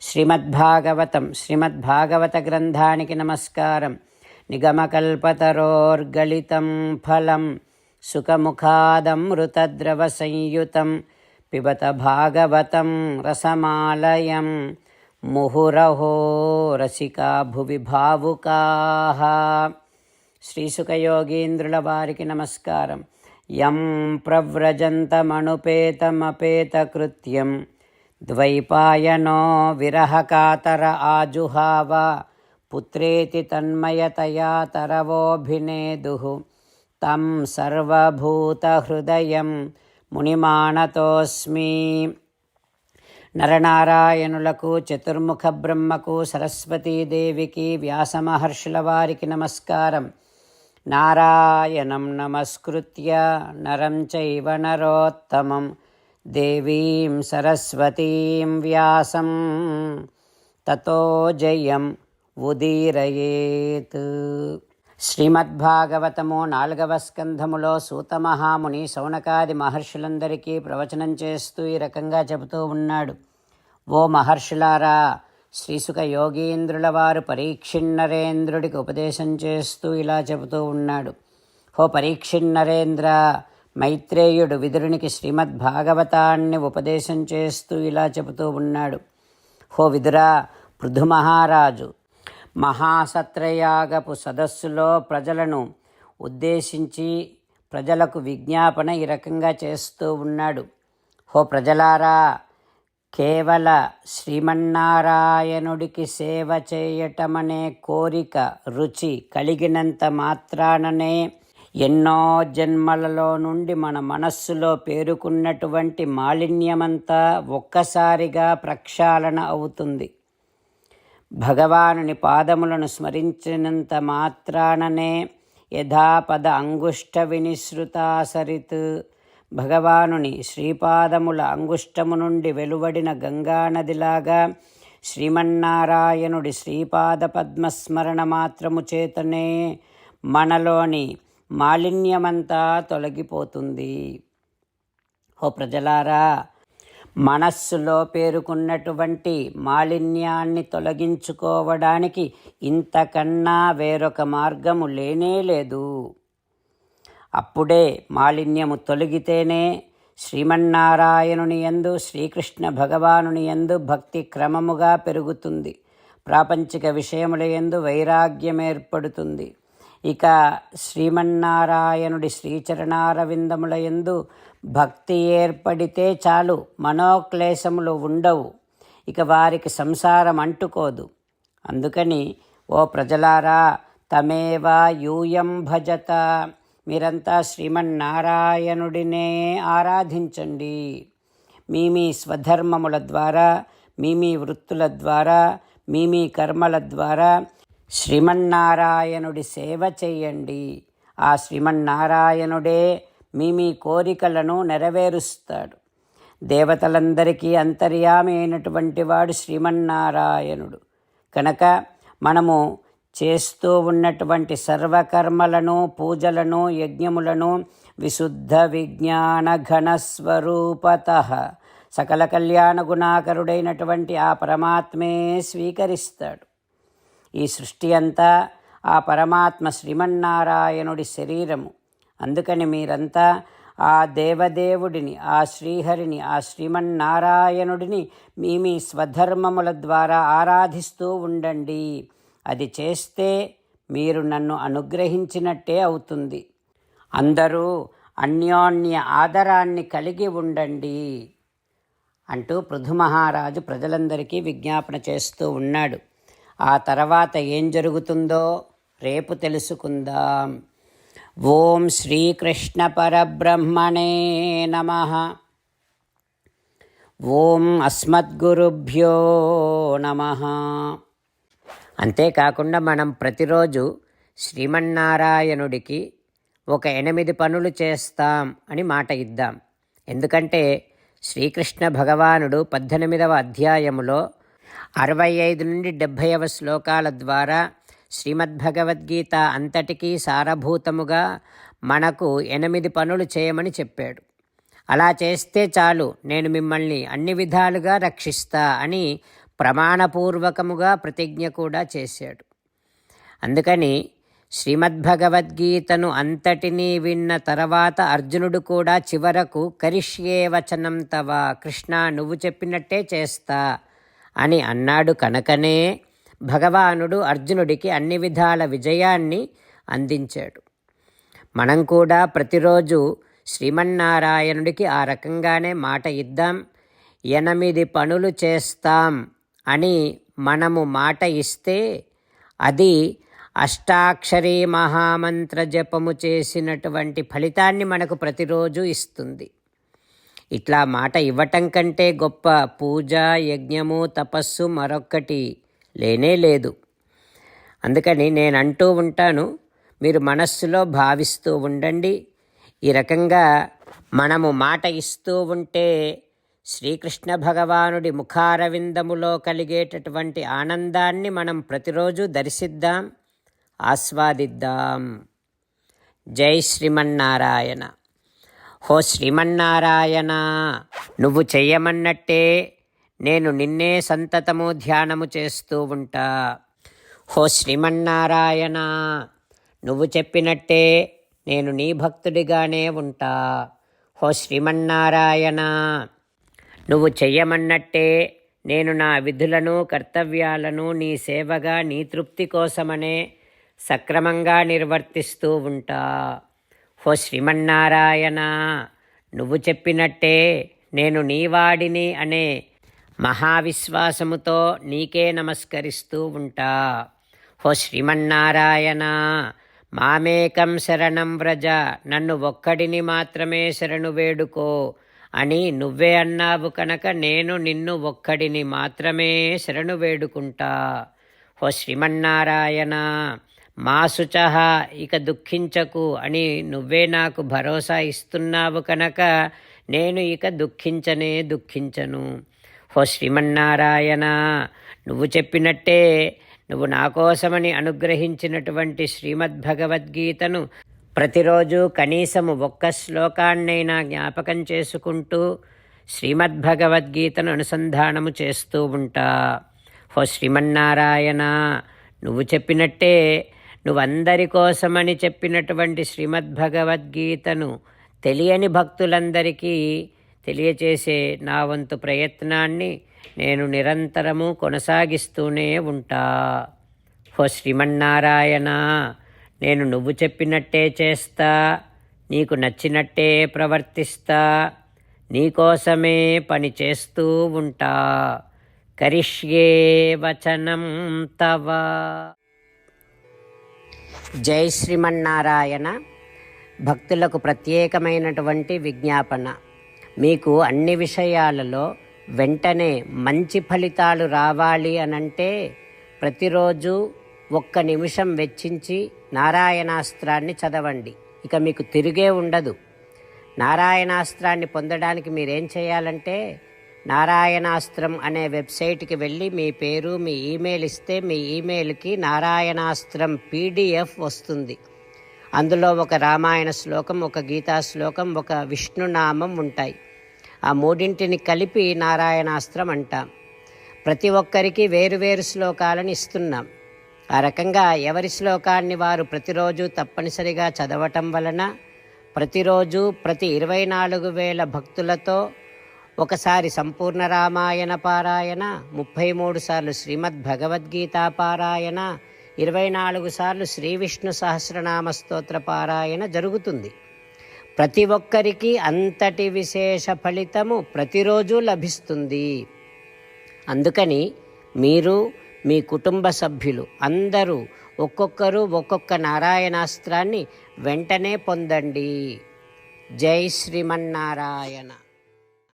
శ్రీమద్భాగవతం శ్రీమద్భాగవత గ్రంథానికి నమస్కారం. నిగమకల్పతరోర్గళితం ఫలం సుఖముఖాదమృతద్రవ సంయుతం పిబత భాగవతం రసమాలయం ముహురహో రసికా భువి భావుకాః. శ్రీసుఖయోగీంద్రుల వారికి నమస్కారం. యం ప్రవ్రజంతమనుపేతమపేతకృత్యం ద్వైపాయనో విరహకాతర ఆజుహావ పుత్రేతి తన్మయతయా తరవోభినేదుః తం సర్వభూతహృదయం మునిమానతోస్మి. నరనారాయణులకు, చతుర్ముఖ బ్రహ్మకు, సరస్వతీదేవికి, వ్యాసమహర్షుల వారికి నమస్కారం. నారాయణం నమస్కృత్య నరం చైవ నరోత్తమం దేవీం సరస్వతీం వ్యాసం తతో జయం ఉదీరయేత్. శ్రీమద్భాగవతము 4వ స్కంధములో సూతమహాముని శౌనకాది మహర్షులందరికీ ప్రవచనం చేస్తూ ఈ రకంగా చెబుతూ ఉన్నాడు. ఓ మహర్షులారా, శ్రీసుఖ యోగీంద్రుల వారు పరీక్షిన్నరేంద్రుడికి ఉపదేశం చేస్తూ ఇలా చెబుతూ ఉన్నాడు. ఓ పరీక్షిన్నరేంద్ర, మైత్రేయుడు విదురునికి శ్రీమద్భాగవతాన్ని ఉపదేశం చేస్తూ ఇలా చెబుతూ ఉన్నాడు. ఓ విదురా, పృథు మహారాజు మహాసత్రయాగపు సదస్సులో ప్రజలను ఉద్దేశించి ప్రజలకు విజ్ఞాపన ఈ రకంగా చేస్తూ ఉన్నాడు. ఓ ప్రజలారా, కేవల శ్రీమన్నారాయణుడికి సేవ చేయటమనే కోరిక రుచి కలిగినంత మాత్రాననే ఎన్నో జన్మలలో నుండి మన మనస్సులో పేరుకున్నటువంటి మాలిన్యమంతా ఒక్కసారిగా ప్రక్షాళన అవుతుంది. భగవానుని పాదములను స్మరించినంత మాత్రాననే యథాపద అంగుష్ట వినిశ్రుతాసరిత్, భగవానుని శ్రీపాదముల అంగుష్టము నుండి వెలువడిన గంగానదిలాగా శ్రీమన్నారాయణుడి శ్రీపాద పద్మస్మరణ మాత్రము చేతనే మనలోని మాలిన్యమంతా తొలగిపోతుంది. ఓ ప్రజలారా, మనస్సులో పేరుకున్నటువంటి మాలిన్యాన్ని తొలగించుకోవడానికి ఇంతకన్నా వేరొక మార్గము లేనేలేదు. అప్పుడే మాలిన్యము తొలగితేనే శ్రీమన్నారాయణుని యందు, శ్రీకృష్ణ భగవానుని యందు భక్తి క్రమముగా పెరుగుతుంది. ప్రాపంచిక విషయముల యందు వైరాగ్యం ఏర్పడుతుంది. ఇక శ్రీమన్నారాయణుడి శ్రీచరణారవిందముల యందు భక్తి ఏర్పడితే చాలు, మనోక్లేశములు ఉండవు. ఇక వారికి సంసారం అంటుకోదు. అందుకని ఓ ప్రజలారా, తమేవా యూయం భజత, మీరంతా శ్రీమన్నారాయణుడినే ఆరాధించండి. మీ స్వధర్మముల ద్వారా, మీ వృత్తుల ద్వారా, మీ కర్మల ద్వారా శ్రీమన్నారాయణుడి సేవ చేయండి. ఆ శ్రీమన్నారాయణుడే మీ కోరికలను నెరవేరుస్తాడు. దేవతలందరికీ అంతర్యామి అయినటువంటి వాడు శ్రీమన్నారాయణుడు. కనుక మనము చేస్తూ ఉన్నటువంటి సర్వకర్మలను, పూజలను, యజ్ఞములను విశుద్ధ విజ్ఞాన ఘనస్వరూపతః సకల కళ్యాణ గుణాకరుడైనటువంటి ఆ పరమాత్మే స్వీకరిస్తాడు. ఈ సృష్టి అంతా ఆ పరమాత్మ శ్రీమన్నారాయణుడి శరీరము. అందుకని మీరంతా ఆ దేవదేవుడిని, ఆ శ్రీహరిని, ఆ శ్రీమన్నారాయణుడిని మీ స్వధర్మముల ద్వారా ఆరాధిస్తూ ఉండండి. అది చేస్తే మీరు నన్ను అనుగ్రహించినట్టే అవుతుంది. అందరూ అన్యోన్య ఆదరాన్ని కలిగి ఉండండి అంటూ పృథు మహారాజు ప్రజలందరికీ విజ్ఞాపన చేస్తూ ఉన్నాడు. ఆ తర్వాత ఏం జరుగుతుందో రేపు తెలుసుకుందాం. ఓం శ్రీకృష్ణ పరబ్రహ్మణే నమః. ఓం అస్మద్గురుభ్యో నమః. అంతేకాకుండా మనం ప్రతిరోజు శ్రీమన్నారాయణుడికి ఒక 8 పనులు చేస్తాం అని మాట ఇద్దాం. ఎందుకంటే శ్రీకృష్ణ భగవానుడు 18వ అధ్యాయములో 65 నుండి 70వ శ్లోకాల ద్వారా శ్రీమద్భగవద్గీత అంతటికీ సారభూతముగా మనకు 8 పనులు చేయమని చెప్పాడు. అలా చేస్తే చాలు, నేను మిమ్మల్ని అన్ని విధాలుగా రక్షిస్తా అని ప్రమాణపూర్వకముగా ప్రతిజ్ఞ కూడా చేశాడు. అందుకని శ్రీమద్భగవద్గీతను అంతటినీ విన్న తర్వాత అర్జునుడు కూడా చివరకు కరిష్యే వచనం తవ, కృష్ణ నువ్వు చెప్పినట్టే చేస్తా అని అన్నాడు కనుకనే భగవానుడు అర్జునుడికి అన్ని విధాల విజయాన్ని అందించాడు. మనం కూడా ప్రతిరోజు శ్రీమన్నారాయణుడికి ఆ రకంగానే మాట ఇద్దాం. 8 పనులు చేస్తాం అని మనము మాట ఇస్తే అది అష్టాక్షరీ మహామంత్ర జపము చేసినటువంటి ఫలితాన్ని మనకు ప్రతిరోజు ఇస్తుంది. ఇట్లా మాట ఇవ్వటం కంటే గొప్ప పూజ, యజ్ఞము, తపస్సు మరొక్కటి లేనే లేదు. అందుకని నేను అంటూ ఉంటాను, మీరు మనస్సులో భావిస్తూ ఉండండి. ఈ రకంగా మనము మాట ఇస్తూ ఉంటే శ్రీకృష్ణ భగవానుడి ముఖారవిందములో కలిగేటటువంటి ఆనందాన్ని మనం ప్రతిరోజు దర్శిద్దాం, ఆస్వాదిద్దాం. జై శ్రీమన్నారాయణ. హో శ్రీమన్నారాయణ, నువ్వు చెయ్యమన్నట్టే నేను నిన్నే సంతతము ధ్యానము చేస్తూ ఉంటా. హో శ్రీమన్నారాయణ, నువ్వు చెప్పినట్టే నేను నీ భక్తుడిగానే ఉంటా. హో శ్రీమన్నారాయణ, నువ్వు చెయ్యమన్నట్టే నేను నా విధులను, కర్తవ్యాలను నీ సేవగా, నీ తృప్తి కోసమనే సక్రమంగా నిర్వర్తిస్తూ ఉంటా. హో శ్రీమన్నారాయణ, నువ్వు చెప్పినట్టే నేను నీవాడిని అనే మహావిశ్వాసముతో నీకే నమస్కరిస్తూ ఉంటా. హో శ్రీమన్నారాయణ, మామేకం శరణం వ్రజ, నన్ను ఒక్కడిని మాత్రమే శరణు వేడుకో అని నువ్వే అన్నావు కనుక నేను నిన్ను ఒక్కడిని మాత్రమే శరణు వేడుకుంటా. హో శ్రీమన్నారాయణ, మా శుచః, ఇక దుఃఖించకు అని నువ్వే నాకు భరోసా ఇస్తున్నావు కనుక నేను ఇక దుఃఖించను. హో శ్రీమన్నారాయణ, నువ్వు చెప్పినట్టే నువ్వు నా కోసమని అనుగ్రహించినటువంటి శ్రీమద్భగవద్గీతను ప్రతిరోజు కనీసము 1 శ్లోకాన్నైనా జ్ఞాపకం చేసుకుంటూ శ్రీమద్భగవద్గీతను అనుసంధానము చేస్తూ ఉంటా. హో శ్రీమన్నారాయణ, నువ్వు చెప్పినట్టే నువ్వందరి కోసమని చెప్పినటువంటి శ్రీమద్భగవద్గీతను తెలియని భక్తులందరికీ తెలియచేసే నా వంతు ప్రయత్నాన్ని నేను నిరంతరము కొనసాగిస్తూనే ఉంటా. హో శ్రీమన్నారాయణ, నేను నువ్వు చెప్పినట్టే చేస్తా, నీకు నచ్చినట్టే ప్రవర్తిస్తా, నీకోసమే పని చేస్తూ ఉంటా. కరిష్యే వచనం తవ. జై శ్రీమన్నారాయణ. భక్తులకు ప్రత్యేకమైనటువంటి విజ్ఞాపన. మీకు అన్ని విషయాలలో వెంటనే మంచి ఫలితాలు రావాలి అనంటే ప్రతిరోజు 1 నిమిషం వెచ్చించి నారాయణాస్త్రాన్ని చదవండి. ఇక మీకు తిరిగే ఉండదు. నారాయణాస్త్రాన్ని పొందడానికి మీరేం చేయాలంటే నారాయణాస్త్రం అనే వెబ్సైట్కి వెళ్ళి మీ పేరు, మీ ఈమెయిల్ ఇస్తే మీ ఈమెయిల్కి నారాయణాస్త్రం PDF వస్తుంది. అందులో ఒక రామాయణ శ్లోకం, ఒక గీతా శ్లోకం, ఒక విష్ణునామం ఉంటాయి. ఆ 3ంటిని కలిపి నారాయణాస్త్రం అంటాం. ప్రతి ఒక్కరికి వేరువేరు శ్లోకాలను ఇస్తున్నాం. ఆ రకంగా ఎవరి శ్లోకాన్ని వారు ప్రతిరోజు తప్పనిసరిగా చదవటం వలన ప్రతిరోజు ప్రతి 24,000 భక్తులతో ఒకసారి సంపూర్ణ రామాయణ పారాయణ, 33 సార్లు శ్రీమద్భగవద్గీత పారాయణ, 24 సార్లు శ్రీ విష్ణు సహస్రనామ స్తోత్ర పారాయణ జరుగుతుంది. ప్రతి ఒక్కరికి అంతటి విశేష ఫలితము ప్రతిరోజు లభిస్తుంది. అందుకని మీరు, మీ కుటుంబ సభ్యులు అందరూ ఒక్కొక్కరు ఒక్కొక్క నారాయణాస్త్రాన్ని వెంటనే పొందండి. జై శ్రీమన్నారాయణ.